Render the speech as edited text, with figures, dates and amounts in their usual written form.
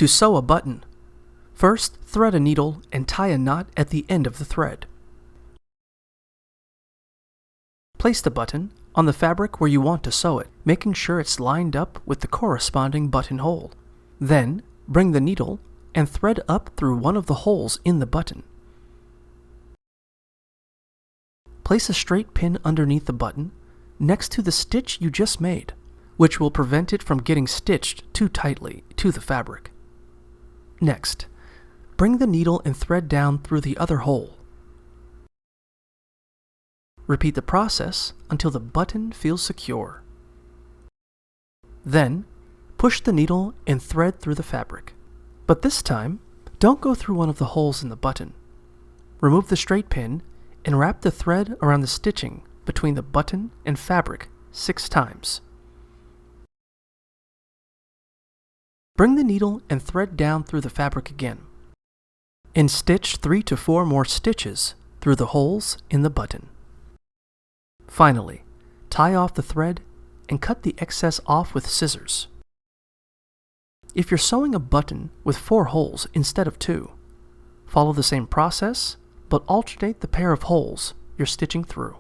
To sew a button, first thread a needle and tie a knot at the end of the thread. Place the button on the fabric where you want to sew it, making sure it's lined up with the corresponding buttonhole. Then, bring the needle and thread up through one of the holes in the button. Place a straight pin underneath the button, next to the stitch you just made, which will prevent it from getting stitched too tightly to the fabric. Next, bring the needle and thread down through the other hole. Repeat the process until the button feels secure. Then, push the needle and thread through the fabric. But this time, don't go through one of the holes in the button. Remove the straight pin and wrap the thread around the stitching between the button and fabric 6 times. Bring the needle and thread down through the fabric again, and stitch 3 to 4 more stitches through the holes in the button. Finally, tie off the thread and cut the excess off with scissors. If you're sewing a button with 4 holes instead of 2, follow the same process, but alternate the pair of holes you're stitching through.